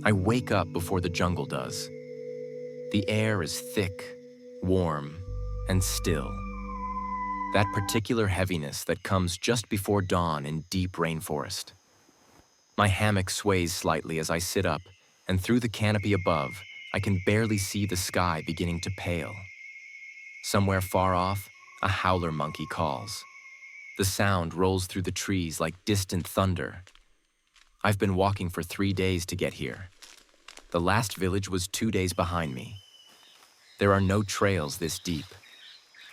I wake up before the jungle does. The air is thick, warm, and still. That particular heaviness that comes just before dawn in deep rainforest. My hammock sways slightly as I sit up, and through the canopy above, I can barely see the sky beginning to pale. Somewhere far off, a howler monkey calls. The sound rolls through the trees like distant thunder. I've been walking for 3 days to get here. The last village was 2 days behind me. There are no trails this deep,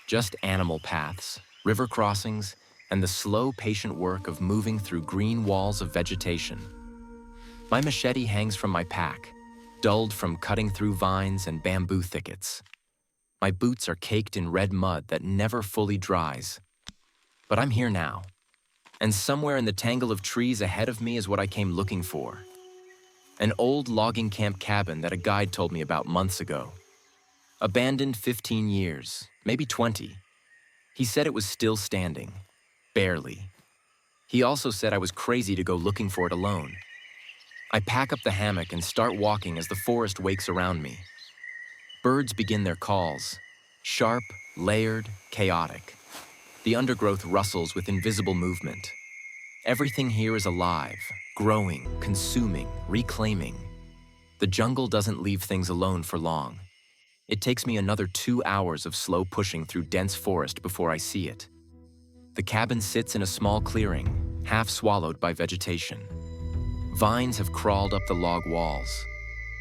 just animal paths, river crossings, and the slow, patient work of moving through green walls of vegetation. My machete hangs from my pack, dulled from cutting through vines and bamboo thickets. My boots are caked in red mud that never fully dries. But I'm here now, and somewhere in the tangle of trees ahead of me is what I came looking for. An old logging camp cabin that a guide told me about months ago. Abandoned 15 years, maybe 20. He said it was still standing, barely. He also said I was crazy to go looking for it alone. I pack up the hammock and start walking as the forest wakes around me. Birds begin their calls, sharp, layered, chaotic. The undergrowth rustles with invisible movement. Everything here is alive, growing, consuming, reclaiming. The jungle doesn't leave things alone for long. It takes me another 2 hours of slow pushing through dense forest before I see it. The cabin sits in a small clearing, half swallowed by vegetation. Vines have crawled up the log walls.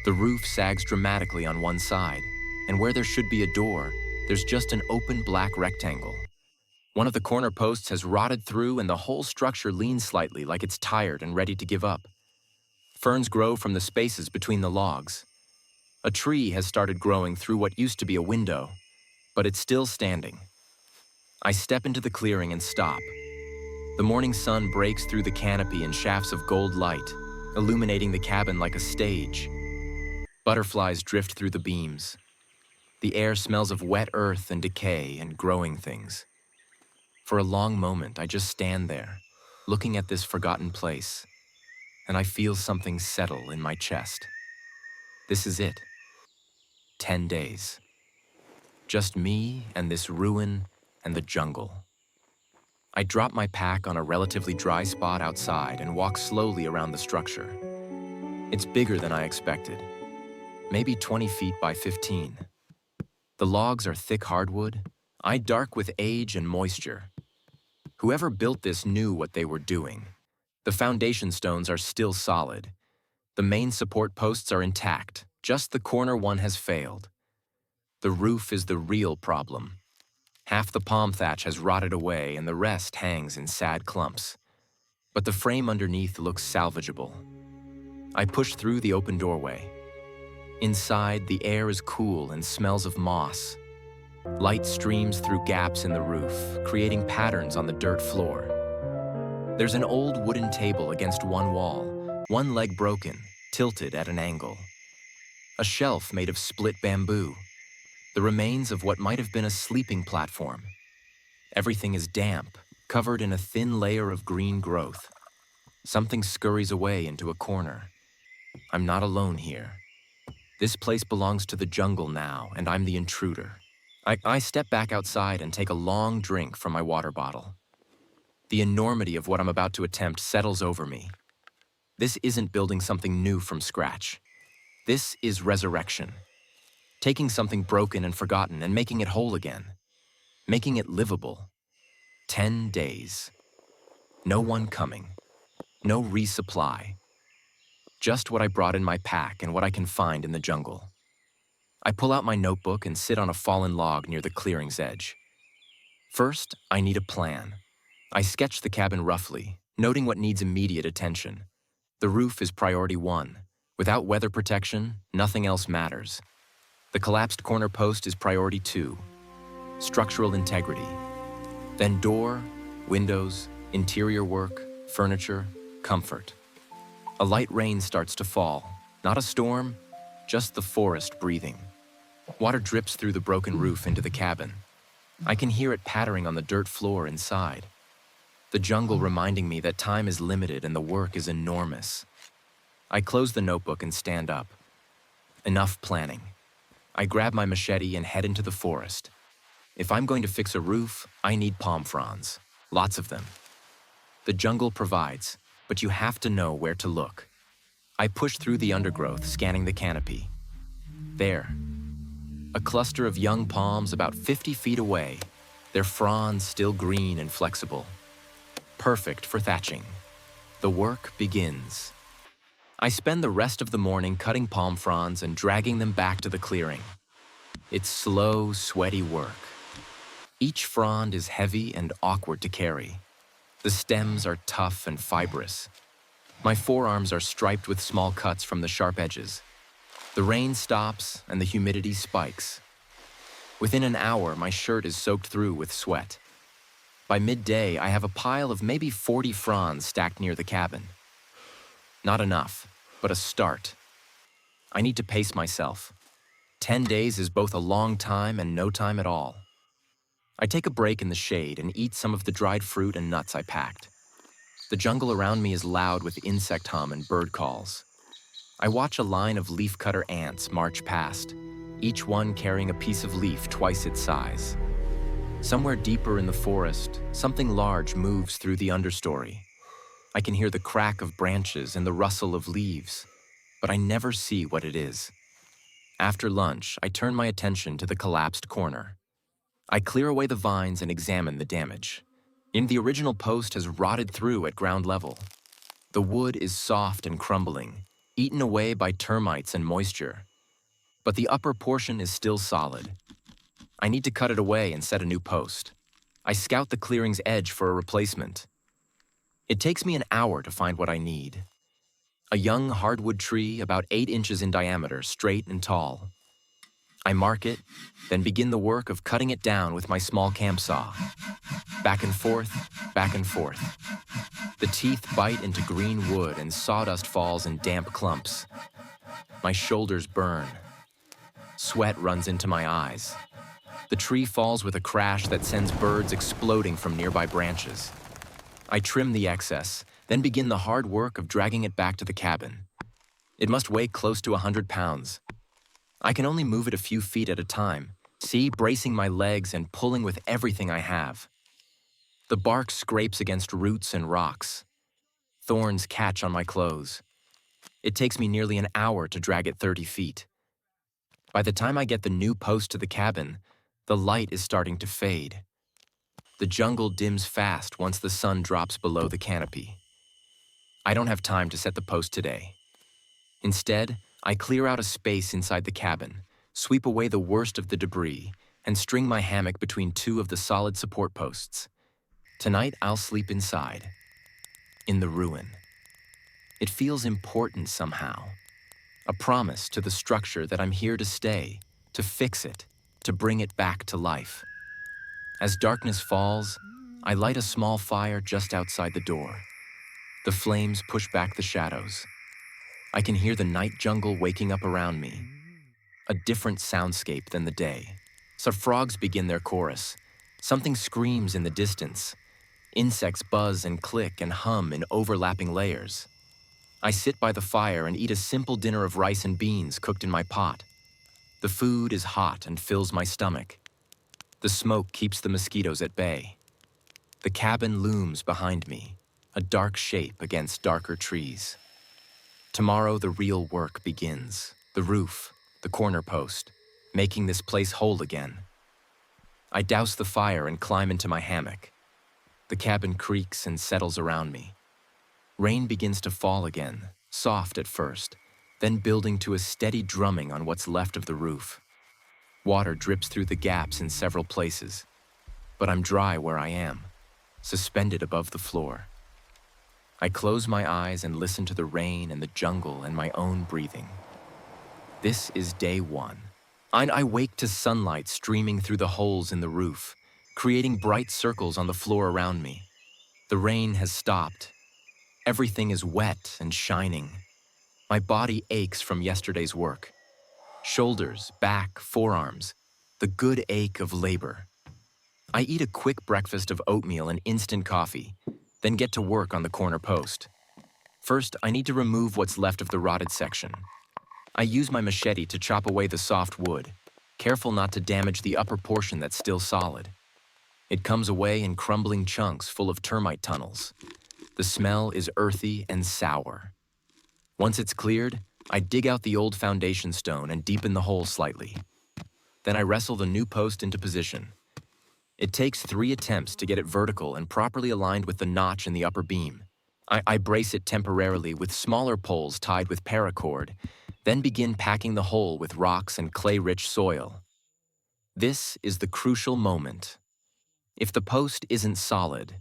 The roof sags dramatically on one side, and where there should be a door, there's just an open black rectangle. One of the corner posts has rotted through and the whole structure leans slightly like it's tired and ready to give up. Ferns grow from the spaces between the logs. A tree has started growing through what used to be a window, but it's still standing. I step into the clearing and stop. The morning sun breaks through the canopy in shafts of gold light, illuminating the cabin like a stage. Butterflies drift through the beams. The air smells of wet earth and decay and growing things. For a long moment, I just stand there, looking at this forgotten place, and I feel something settle in my chest. This is it. 10 days. Just me and this ruin and the jungle. I drop my pack on a relatively dry spot outside and walk slowly around the structure. It's bigger than I expected, maybe 20 feet by 15. The logs are thick hardwood, dark with age and moisture. Whoever built this knew what they were doing. The foundation stones are still solid. The main support posts are intact, just the corner one has failed. The roof is the real problem. Half the palm thatch has rotted away and the rest hangs in sad clumps. But the frame underneath looks salvageable. I push through the open doorway. Inside, the air is cool and smells of moss. Light streams through gaps in the roof, creating patterns on the dirt floor. There's an old wooden table against one wall, one leg broken, tilted at an angle. A shelf made of split bamboo, the remains of what might have been a sleeping platform. Everything is damp, covered in a thin layer of green growth. Something scurries away into a corner. I'm not alone here. This place belongs to the jungle now, and I'm the intruder. I step back outside and take a long drink from my water bottle. The enormity of what I'm about to attempt settles over me. This isn't building something new from scratch. This is resurrection. Taking something broken and forgotten and making it whole again. Making it livable. 10 days. No one coming. No resupply. Just what I brought in my pack and what I can find in the jungle. I pull out my notebook and sit on a fallen log near the clearing's edge. First, I need a plan. I sketch the cabin roughly, noting what needs immediate attention. The roof is priority 1. Without weather protection, nothing else matters. The collapsed corner post is priority 2. Structural integrity. Then door, windows, interior work, furniture, comfort. A light rain starts to fall. Not a storm, just the forest breathing. Water drips through the broken roof into the cabin. I can hear it pattering on the dirt floor inside. The jungle reminding me that time is limited and the work is enormous. I close the notebook and stand up. Enough planning. I grab my machete and head into the forest. If I'm going to fix a roof, I need palm fronds. Lots of them. The jungle provides, but you have to know where to look. I push through the undergrowth, scanning the canopy. There. A cluster of young palms about 50 feet away, their fronds still green and flexible. Perfect for thatching. The work begins. I spend the rest of the morning cutting palm fronds and dragging them back to the clearing. It's slow, sweaty work. Each frond is heavy and awkward to carry. The stems are tough and fibrous. My forearms are striped with small cuts from the sharp edges. The rain stops and the humidity spikes. Within an hour, my shirt is soaked through with sweat. By midday, I have a pile of maybe 40 fronds stacked near the cabin. Not enough, but a start. I need to pace myself. 10 days is both a long time and no time at all. I take a break in the shade and eat some of the dried fruit and nuts I packed. The jungle around me is loud with insect hum and bird calls. I watch a line of leafcutter ants march past, each one carrying a piece of leaf twice its size. Somewhere deeper in the forest, something large moves through the understory. I can hear the crack of branches and the rustle of leaves, but I never see what it is. After lunch, I turn my attention to the collapsed corner. I clear away the vines and examine the damage. The original post has rotted through at ground level. The wood is soft and crumbling, eaten away by termites and moisture. But the upper portion is still solid. I need to cut it away and set a new post. I scout the clearing's edge for a replacement. It takes me an hour to find what I need. A young hardwood tree about 8 inches in diameter, straight and tall. I mark it, then begin the work of cutting it down with my small camp saw. Back and forth, back and forth. The teeth bite into green wood and sawdust falls in damp clumps. My shoulders burn. Sweat runs into my eyes. The tree falls with a crash that sends birds exploding from nearby branches. I trim the excess, then begin the hard work of dragging it back to the cabin. It must weigh close to 100 pounds. I can only move it a few feet at a time, bracing my legs and pulling with everything I have. The bark scrapes against roots and rocks. Thorns catch on my clothes. It takes me nearly an hour to drag it 30 feet. By the time I get the new post to the cabin, the light is starting to fade. The jungle dims fast once the sun drops below the canopy. I don't have time to set the post today. Instead, I clear out a space inside the cabin, sweep away the worst of the debris, and string my hammock between 2 of the solid support posts. Tonight, I'll sleep inside, in the ruin. It feels important somehow. A promise to the structure that I'm here to stay, to fix it, to bring it back to life. As darkness falls, I light a small fire just outside the door. The flames push back the shadows. I can hear the night jungle waking up around me. A different soundscape than the day. So frogs begin their chorus. Something screams in the distance. Insects buzz and click and hum in overlapping layers. I sit by the fire and eat a simple dinner of rice and beans cooked in my pot. The food is hot and fills my stomach. The smoke keeps the mosquitoes at bay. The cabin looms behind me, a dark shape against darker trees. Tomorrow the real work begins. The roof, the corner post, making this place whole again. I douse the fire and climb into my hammock. The cabin creaks and settles around me. Rain begins to fall again, soft at first, then building to a steady drumming on what's left of the roof. Water drips through the gaps in several places, but I'm dry where I am, suspended above the floor. I close my eyes and listen to the rain and the jungle and my own breathing. This is day 1. I wake to sunlight streaming through the holes in the roof, creating bright circles on the floor around me. The rain has stopped. Everything is wet and shining. My body aches from yesterday's work. Shoulders, back, forearms, the good ache of labor. I eat a quick breakfast of oatmeal and instant coffee, then get to work on the corner post. First, I need to remove what's left of the rotted section. I use my machete to chop away the soft wood, careful not to damage the upper portion that's still solid. It comes away in crumbling chunks full of termite tunnels. The smell is earthy and sour. Once it's cleared, I dig out the old foundation stone and deepen the hole slightly. Then I wrestle the new post into position. It takes 3 attempts to get it vertical and properly aligned with the notch in the upper beam. I brace it temporarily with smaller poles tied with paracord, then begin packing the hole with rocks and clay-rich soil. This is the crucial moment. If the post isn't solid,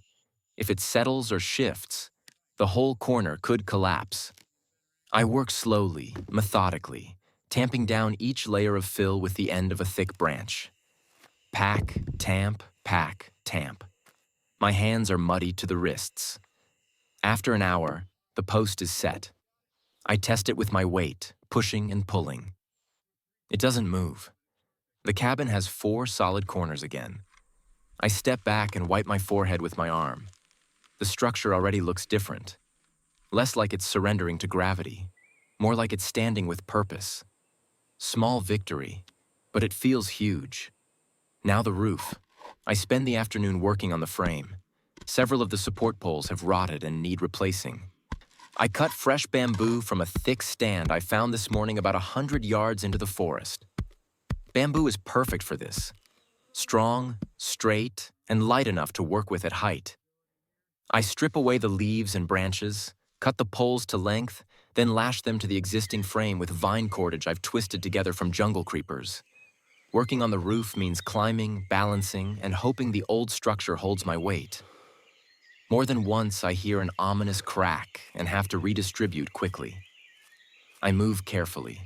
if it settles or shifts, the whole corner could collapse. I work slowly, methodically, tamping down each layer of fill with the end of a thick branch. Pack, tamp, pack, tamp. My hands are muddy to the wrists. After an hour, the post is set. I test it with my weight, pushing and pulling. It doesn't move. The cabin has 4 solid corners again. I step back and wipe my forehead with my arm. The structure already looks different. Less like it's surrendering to gravity, more like it's standing with purpose. Small victory, but it feels huge. Now the roof. I spend the afternoon working on the frame. Several of the support poles have rotted and need replacing. I cut fresh bamboo from a thick stand I found this morning about 100 yards into the forest. Bamboo is perfect for this. Strong, straight, and light enough to work with at height. I strip away the leaves and branches, cut the poles to length, then lash them to the existing frame with vine cordage I've twisted together from jungle creepers. Working on the roof means climbing, balancing, and hoping the old structure holds my weight. More than once, I hear an ominous crack and have to redistribute quickly. I move carefully,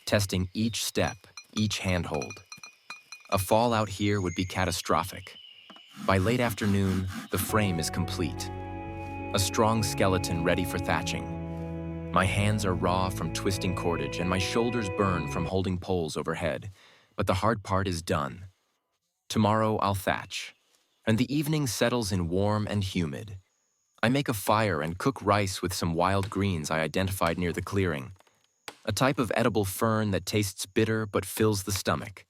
testing each step, each handhold. A fall out here would be catastrophic. By late afternoon, the frame is complete. A strong skeleton ready for thatching. My hands are raw from twisting cordage and my shoulders burn from holding poles overhead, but the hard part is done. Tomorrow I'll thatch, and the evening settles in warm and humid. I make a fire and cook rice with some wild greens I identified near the clearing, a type of edible fern that tastes bitter but fills the stomach.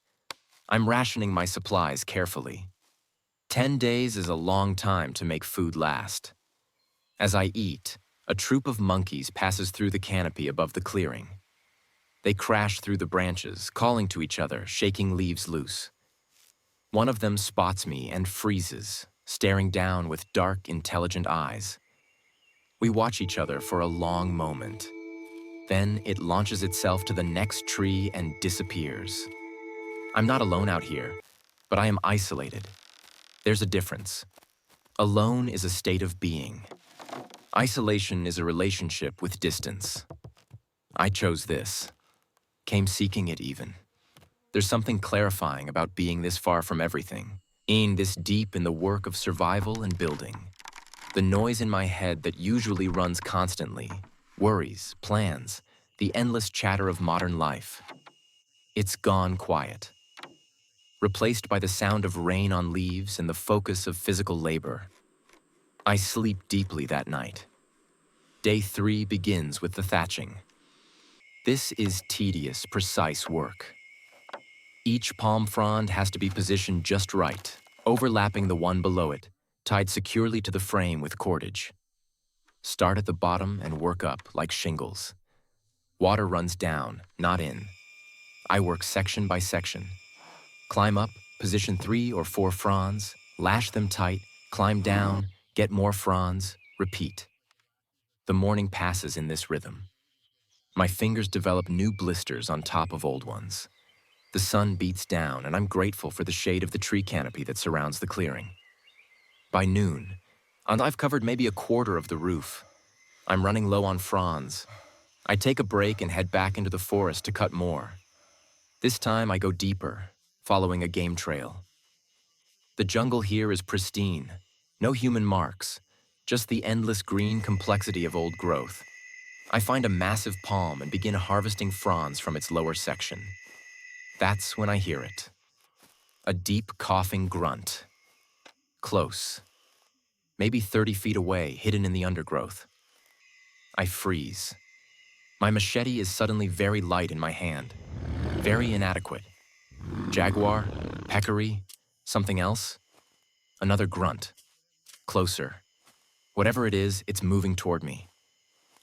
I'm rationing my supplies carefully. 10 days is a long time to make food last. As I eat, a troop of monkeys passes through the canopy above the clearing. They crash through the branches, calling to each other, shaking leaves loose. One of them spots me and freezes, staring down with dark, intelligent eyes. We watch each other for a long moment. Then it launches itself to the next tree and disappears. I'm not alone out here, but I am isolated. There's a difference. Alone is a state of being. Isolation is a relationship with distance. I chose this. Came seeking it even. There's something clarifying about being this far from everything, being this deep in the work of survival and building. The noise in my head that usually runs constantly, worries, plans, the endless chatter of modern life. It's gone quiet, replaced by the sound of rain on leaves and the focus of physical labor. I sleep deeply that night. Day 3 begins with the thatching. This is tedious, precise work. Each palm frond has to be positioned just right, overlapping the one below it, tied securely to the frame with cordage. Start at the bottom and work up like shingles. Water runs down, not in. I work section by section. Climb up, position 3 or 4 fronds, lash them tight, climb down, get more fronds, repeat. The morning passes in this rhythm. My fingers develop new blisters on top of old ones. The sun beats down, and I'm grateful for the shade of the tree canopy that surrounds the clearing. By noon, and I've covered maybe a quarter of the roof. I'm running low on fronds. I take a break and head back into the forest to cut more. This time I go deeper, following a game trail. The jungle here is pristine, no human marks, just the endless green complexity of old growth. I find a massive palm and begin harvesting fronds from its lower section. That's when I hear it. A deep coughing grunt. Close. Maybe 30 feet away, hidden in the undergrowth. I freeze. My machete is suddenly very light in my hand, very inadequate. Jaguar? Peccary? Something else? Another grunt. Closer. Whatever it is, it's moving toward me.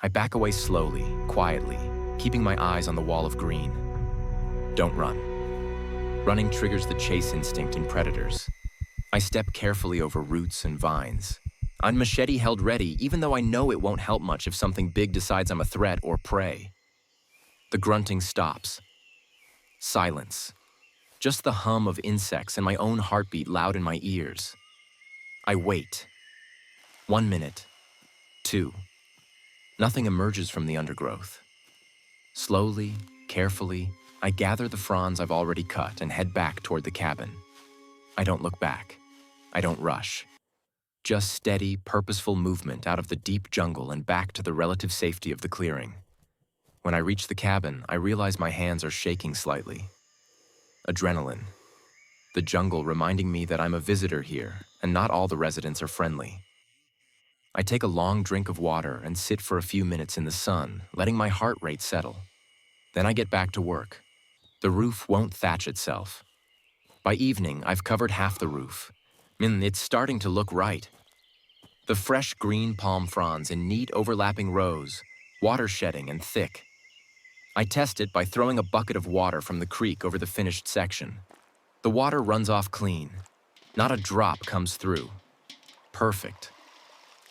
I back away slowly, quietly, keeping my eyes on the wall of green. Don't run. Running triggers the chase instinct in predators. I step carefully over roots and vines. I'm machete held ready, even though I know it won't help much if something big decides I'm a threat or prey. The grunting stops. Silence. Just the hum of insects and my own heartbeat loud in my ears. I wait. 1 minute. 2. Nothing emerges from the undergrowth. Slowly, carefully, I gather the fronds I've already cut and head back toward the cabin. I don't look back. I don't rush. Just steady, purposeful movement out of the deep jungle and back to the relative safety of the clearing. When I reach the cabin, I realize my hands are shaking slightly. Adrenaline. The jungle reminding me that I'm a visitor here, and not all the residents are friendly. I take a long drink of water and sit for a few minutes in the sun, letting my heart rate settle. Then I get back to work. The roof won't thatch itself. By evening, I've covered half the roof. It's starting to look right. The fresh green palm fronds in neat overlapping rows, water shedding and thick. I test it by throwing a bucket of water from the creek over the finished section. The water runs off clean. Not a drop comes through. Perfect.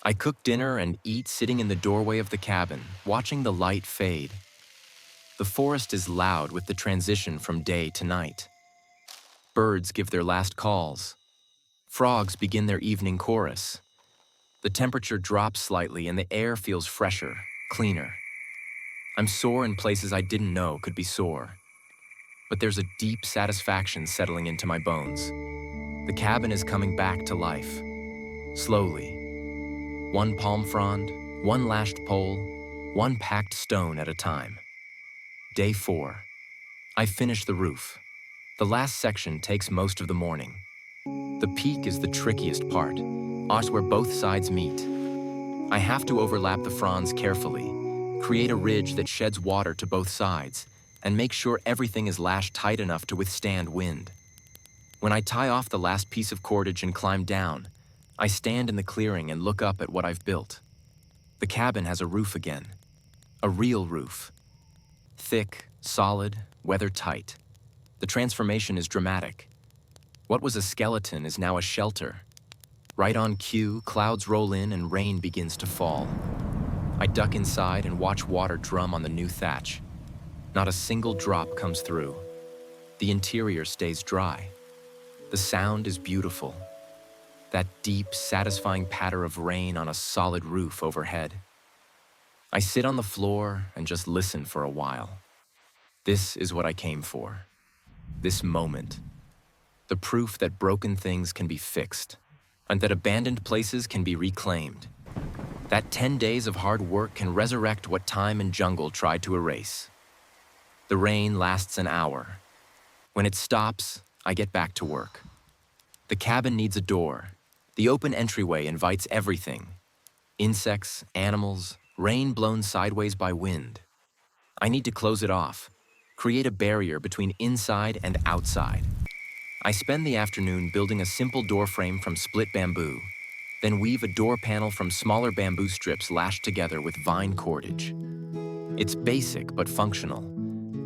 I cook dinner and eat sitting in the doorway of the cabin, watching the light fade. The forest is loud with the transition from day to night. Birds give their last calls. Frogs begin their evening chorus. The temperature drops slightly and the air feels fresher, cleaner. I'm sore in places I didn't know could be sore. But there's a deep satisfaction settling into my bones. The cabin is coming back to life. Slowly. One palm frond, one lashed pole, one packed stone at a time. Day 4. I finish the roof. The last section takes most of the morning. The peak is the trickiest part, where both sides meet. I have to overlap the fronds carefully, create a ridge that sheds water to both sides, and make sure everything is lashed tight enough to withstand wind. When I tie off the last piece of cordage and climb down, I stand in the clearing and look up at what I've built. The cabin has a roof again. A real roof. Thick, solid, weather-tight. The transformation is dramatic. What was a skeleton is now a shelter. Right on cue, clouds roll in and rain begins to fall. I duck inside and watch water drum on the new thatch. Not a single drop comes through. The interior stays dry. The sound is beautiful. That deep, satisfying patter of rain on a solid roof overhead. I sit on the floor and just listen for a while. This is what I came for. This moment. The proof that broken things can be fixed, and that abandoned places can be reclaimed. That 10 days of hard work can resurrect what time and jungle tried to erase. The rain lasts an hour. When it stops, I get back to work. The cabin needs a door. The open entryway invites everything. Insects, animals, rain blown sideways by wind. I need to close it off, create a barrier between inside and outside. I spend the afternoon building a simple door frame from split bamboo, then weave a door panel from smaller bamboo strips lashed together with vine cordage. It's basic but functional,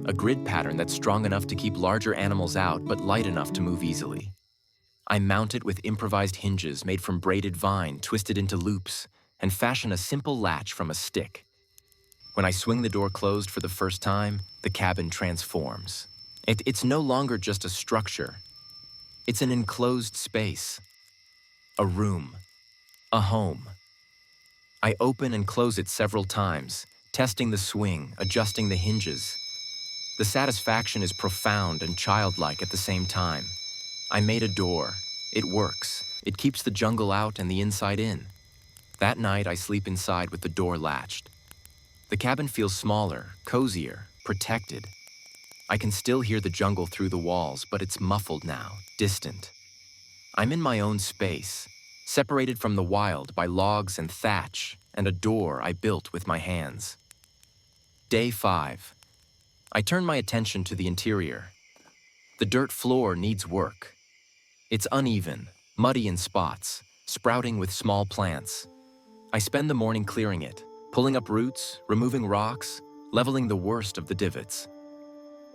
a grid pattern that's strong enough to keep larger animals out but light enough to move easily. I mount it with improvised hinges made from braided vine twisted into loops and fashion a simple latch from a stick. When I swing the door closed for the first time, the cabin transforms. It's no longer just a structure. It's an enclosed space. A room. A home. I open and close it several times, testing the swing, adjusting the hinges. The satisfaction is profound and childlike at the same time. I made a door. It works. It keeps the jungle out and the inside in. That night, I sleep inside with the door latched. The cabin feels smaller, cozier, protected. I can still hear the jungle through the walls, but it's muffled now, distant. I'm in my own space, separated from the wild by logs and thatch and a door I built with my hands. Day 5. I turn my attention to the interior. The dirt floor needs work. It's uneven, muddy in spots, sprouting with small plants. I spend the morning clearing it, pulling up roots, removing rocks, leveling the worst of the divots.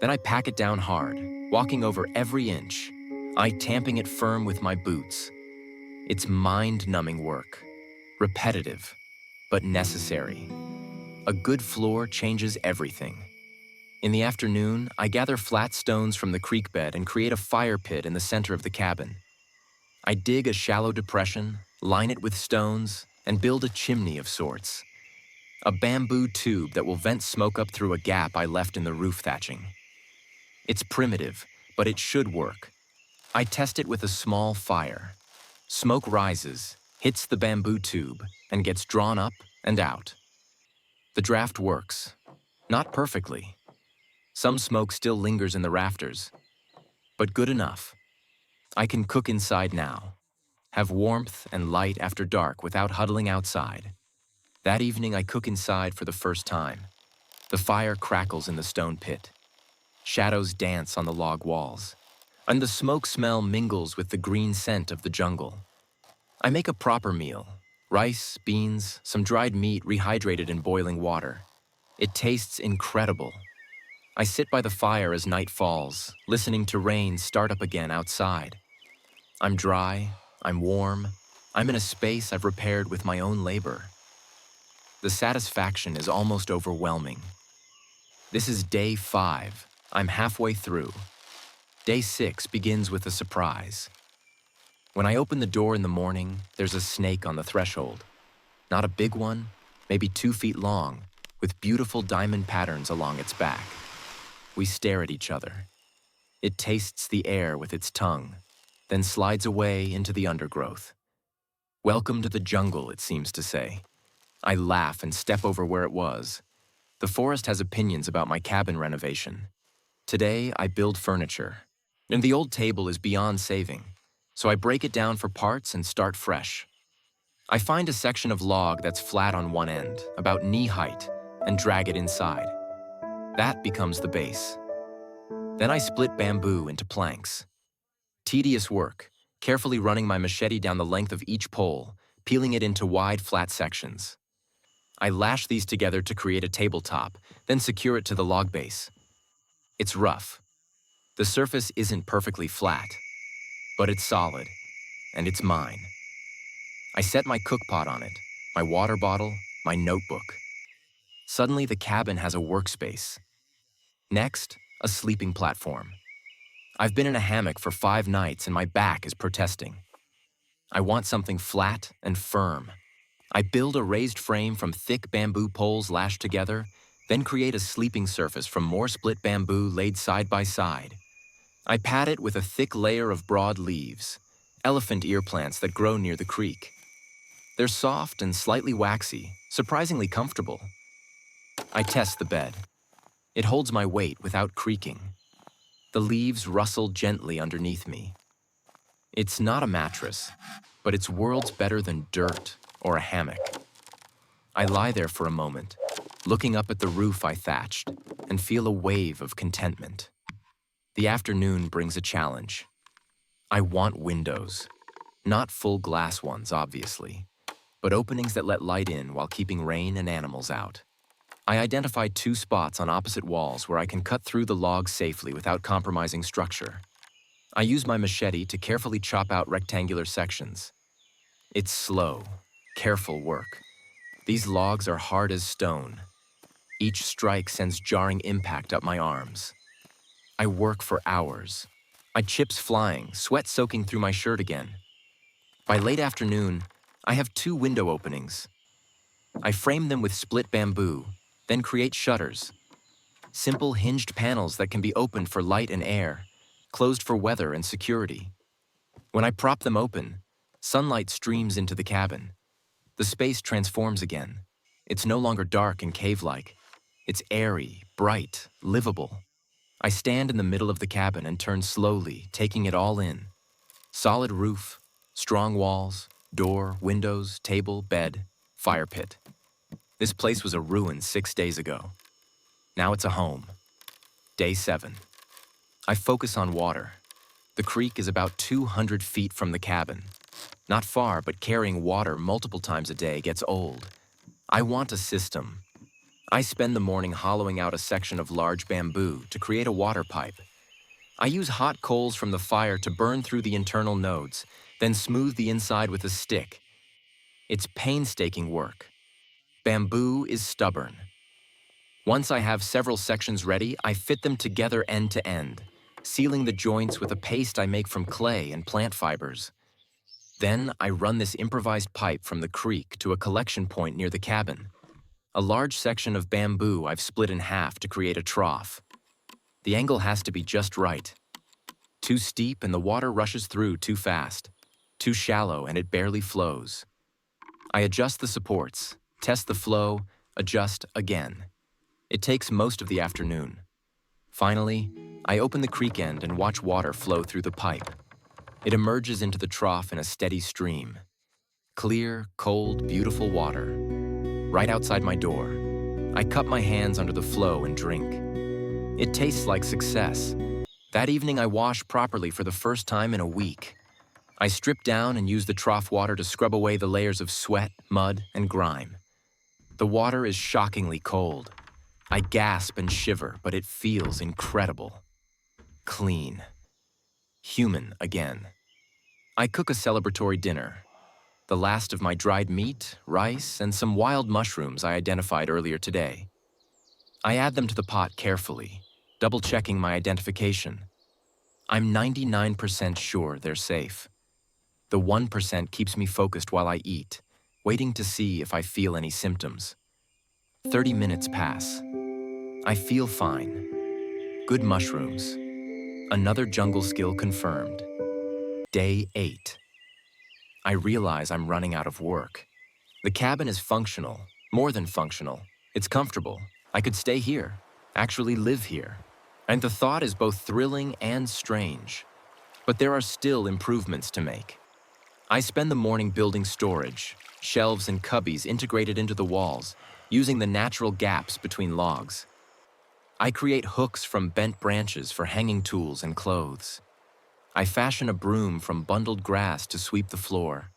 Then I pack it down hard, walking over every inch, I tamping it firm with my boots. It's mind-numbing work, repetitive, but necessary. A good floor changes everything. In the afternoon, I gather flat stones from the creek bed and create a fire pit in the center of the cabin. I dig a shallow depression, line it with stones, and build a chimney of sorts. A bamboo tube that will vent smoke up through a gap I left in the roof thatching. It's primitive, but it should work. I test it with a small fire. Smoke rises, hits the bamboo tube, and gets drawn up and out. The draft works. Not perfectly. Some smoke still lingers in the rafters, but good enough. I can cook inside now, have warmth and light after dark without huddling outside. That evening I cook inside for the first time. The fire crackles in the stone pit. Shadows dance on the log walls, and the smoke smell mingles with the green scent of the jungle. I make a proper meal: rice, beans, some dried meat rehydrated in boiling water. It tastes incredible. I sit by the fire as night falls, listening to rain start up again outside. I'm dry, I'm warm, I'm in a space I've repaired with my own labor. The satisfaction is almost overwhelming. This is day 5. I'm halfway through. Day 6 begins with a surprise. When I open the door in the morning, there's a snake on the threshold. Not a big one, maybe 2 feet long, with beautiful diamond patterns along its back. We stare at each other. It tastes the air with its tongue, then slides away into the undergrowth. Welcome to the jungle, it seems to say. I laugh and step over where it was. The forest has opinions about my cabin renovation. Today, I build furniture, and the old table is beyond saving, so I break it down for parts and start fresh. I find a section of log that's flat on one end, about knee height, and drag it inside. That becomes the base. Then I split bamboo into planks. Tedious work, carefully running my machete down the length of each pole, peeling it into wide, flat sections. I lash these together to create a tabletop, then secure it to the log base. It's rough. The surface isn't perfectly flat, but it's solid, and it's mine. I set my cookpot on it, my water bottle, my notebook. Suddenly, the cabin has a workspace. Next, a sleeping platform. I've been in a hammock for 5 nights and my back is protesting. I want something flat and firm. I build a raised frame from thick bamboo poles lashed together, then create a sleeping surface from more split bamboo laid side by side. I pad it with a thick layer of broad leaves, elephant ear plants that grow near the creek. They're soft and slightly waxy, surprisingly comfortable. I test the bed. It holds my weight without creaking. The leaves rustle gently underneath me. It's not a mattress, but it's worlds better than dirt or a hammock. I lie there for a moment, looking up at the roof I thatched, and feel a wave of contentment. The afternoon brings a challenge. I want windows. Not full glass ones, obviously, but openings that let light in while keeping rain and animals out. I identify 2 spots on opposite walls where I can cut through the logs safely without compromising structure. I use my machete to carefully chop out rectangular sections. It's slow, careful work. These logs are hard as stone. Each strike sends jarring impact up my arms. I work for hours. My chips flying, sweat soaking through my shirt again. By late afternoon, I have 2 window openings. I frame them with split bamboo, then create shutters. Simple hinged panels that can be opened for light and air, closed for weather and security. When I prop them open, sunlight streams into the cabin. The space transforms again. It's no longer dark and cave-like. It's airy, bright, livable. I stand in the middle of the cabin and turn slowly, taking it all in. Solid roof, strong walls, door, windows, table, bed, fire pit. This place was a ruin 6 days ago. Now it's a home. Day 7. I focus on water. The creek is about 200 feet from the cabin. Not far, but carrying water multiple times a day gets old. I want a system. I spend the morning hollowing out a section of large bamboo to create a water pipe. I use hot coals from the fire to burn through the internal nodes, then smooth the inside with a stick. It's painstaking work. Bamboo is stubborn. Once I have several sections ready, I fit them together end to end, sealing the joints with a paste I make from clay and plant fibers. Then I run this improvised pipe from the creek to a collection point near the cabin. A large section of bamboo I've split in half to create a trough. The angle has to be just right. Too steep and the water rushes through too fast. Too shallow and it barely flows. I adjust the supports, test the flow, adjust again. It takes most of the afternoon. Finally, I open the creek end and watch water flow through the pipe. It emerges into the trough in a steady stream. Clear, cold, beautiful water. Right outside my door. I cup my hands under the flow and drink. It tastes like success. That evening I wash properly for the first time in a week. I strip down and use the trough water to scrub away the layers of sweat, mud, and grime. The water is shockingly cold. I gasp and shiver, but it feels incredible. Clean. Human again. I cook a celebratory dinner. The last of my dried meat, rice, and some wild mushrooms I identified earlier today. I add them to the pot carefully, double-checking my identification. I'm 99% sure they're safe. The 1% keeps me focused while I eat, waiting to see if I feel any symptoms. 30 minutes pass. I feel fine. Good mushrooms. Another jungle skill confirmed. Day 8. I realize I'm running out of work. The cabin is functional, more than functional. It's comfortable. I could stay here, actually live here. And the thought is both thrilling and strange. But there are still improvements to make. I spend the morning building storage, shelves and cubbies integrated into the walls, using the natural gaps between logs. I create hooks from bent branches for hanging tools and clothes. I fashion a broom from bundled grass to sweep the floor.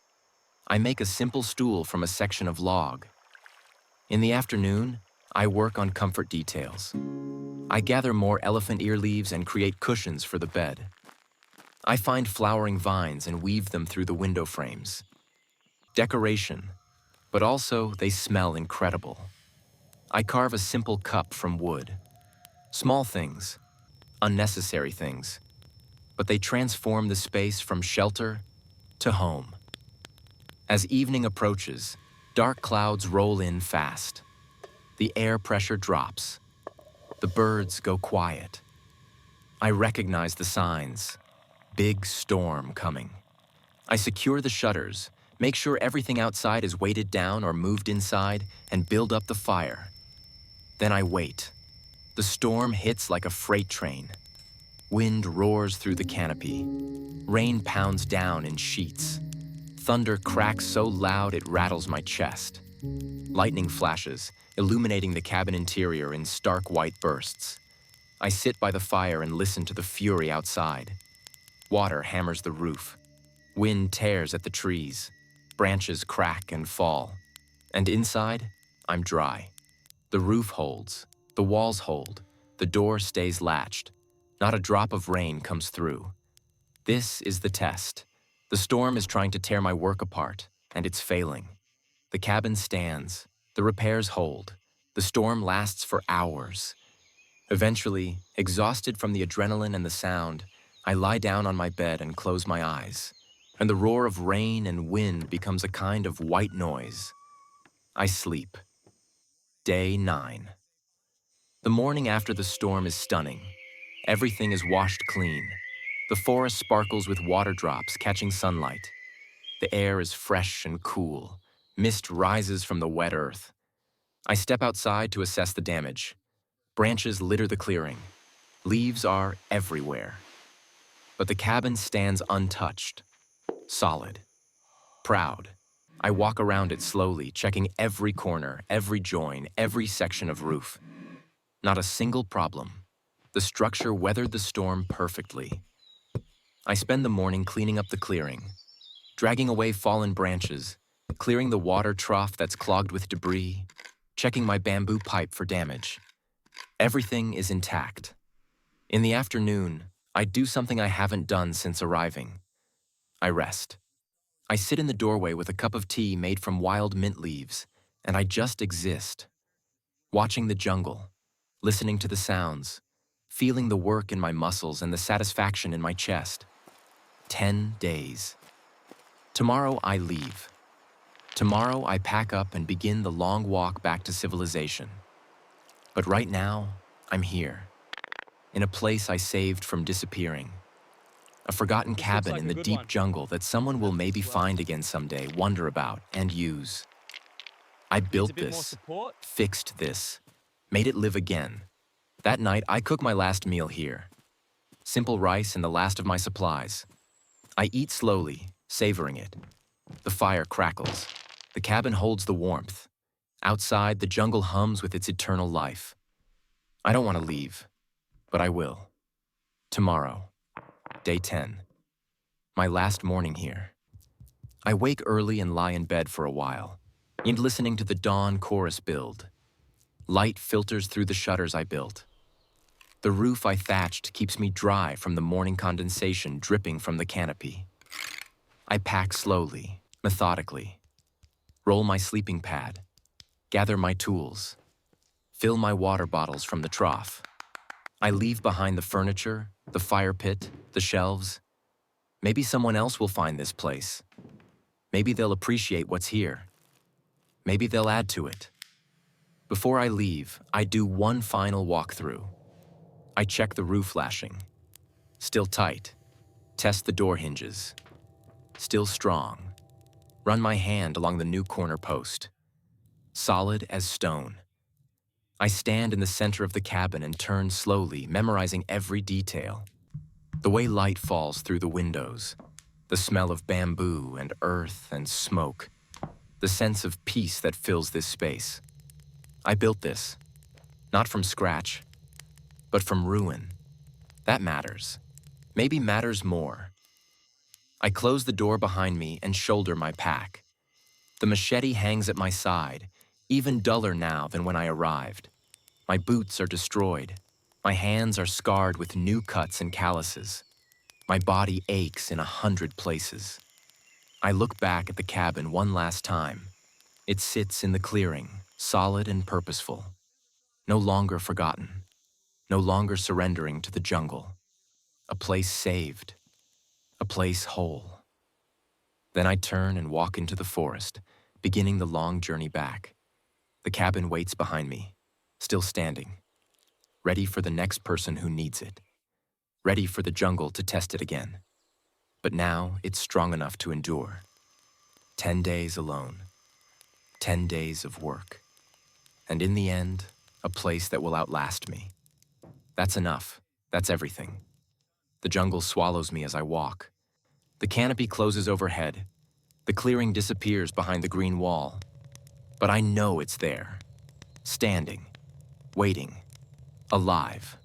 I make a simple stool from a section of log. In the afternoon, I work on comfort details. I gather more elephant ear leaves and create cushions for the bed. I find flowering vines and weave them through the window frames. Decoration, but also they smell incredible. I carve a simple cup from wood. Small things, unnecessary things, but they transform the space from shelter to home. As evening approaches, dark clouds roll in fast. The air pressure drops. The birds go quiet. I recognize the signs. Big storm coming. I secure the shutters, make sure everything outside is weighted down or moved inside, and build up the fire. Then I wait. The storm hits like a freight train. Wind roars through the canopy. Rain pounds down in sheets. Thunder cracks so loud it rattles my chest. Lightning flashes, illuminating the cabin interior in stark white bursts. I sit by the fire and listen to the fury outside. Water hammers the roof. Wind tears at the trees. Branches crack and fall. And inside, I'm dry. The roof holds. The walls hold. The door stays latched. Not a drop of rain comes through. This is the test. The storm is trying to tear my work apart, and it's failing. The cabin stands. The repairs hold. The storm lasts for hours. Eventually, exhausted from the adrenaline and the sound, I lie down on my bed and close my eyes, and the roar of rain and wind becomes a kind of white noise. I sleep. Day 9. The morning after the storm is stunning. Everything is washed clean. The forest sparkles with water drops catching sunlight. The air is fresh and cool. Mist rises from the wet earth. I step outside to assess the damage. Branches litter the clearing. Leaves are everywhere. But the cabin stands untouched, solid, proud. I walk around it slowly, checking every corner, every join, every section of roof. Not a single problem. The structure weathered the storm perfectly. I spend the morning cleaning up the clearing, dragging away fallen branches, clearing the water trough that's clogged with debris, checking my bamboo pipe for damage. Everything is intact. In the afternoon, I do something I haven't done since arriving. I rest. I sit in the doorway with a cup of tea made from wild mint leaves, and I just exist, watching the jungle, listening to the sounds, feeling the work in my muscles and the satisfaction in my chest. 10 days. Tomorrow I leave. Tomorrow I pack up and begin the long walk back to civilization. But right now, I'm here, in a place I saved from disappearing. A forgotten cabin in the deep jungle that someone will maybe find again someday, wonder about, and use. I built this, fixed this, made it live again. That night, I cook my last meal here. Simple rice and the last of my supplies. I eat slowly, savoring it. The fire crackles. The cabin holds the warmth. Outside, the jungle hums with its eternal life. I don't want to leave, but I will. Tomorrow. Day 10. My last morning here. I wake early and lie in bed for a while, and listening to the dawn chorus build. Light filters through the shutters I built. The roof I thatched keeps me dry from the morning condensation dripping from the canopy. I pack slowly, methodically. Roll my sleeping pad. Gather my tools. Fill my water bottles from the trough. I leave behind the furniture, the fire pit, the shelves. Maybe someone else will find this place. Maybe they'll appreciate what's here. Maybe they'll add to it. Before I leave, I do one final walkthrough. I check the roof lashing. Still tight. Test the door hinges. Still strong. Run my hand along the new corner post. Solid as stone. I stand in the center of the cabin and turn slowly, memorizing every detail. The way light falls through the windows, the smell of bamboo and earth and smoke, the sense of peace that fills this space. I built this, not from scratch, but from ruin. That matters. Maybe matters more. I close the door behind me and shoulder my pack. The machete hangs at my side, even duller now than when I arrived. My boots are destroyed. My hands are scarred with new cuts and calluses. My body aches in 100 places. I look back at the cabin one last time. It sits in the clearing, solid and purposeful. No longer forgotten. No longer surrendering to the jungle. A place saved. A place whole. Then I turn and walk into the forest, beginning the long journey back. The cabin waits behind me, still standing, ready for the next person who needs it, ready for the jungle to test it again. But now it's strong enough to endure. 10 days alone, 10 days of work, and in the end, a place that will outlast me. That's enough. That's everything. The jungle swallows me as I walk. The canopy closes overhead. The clearing disappears behind the green wall. But I know it's there, standing, waiting, alive.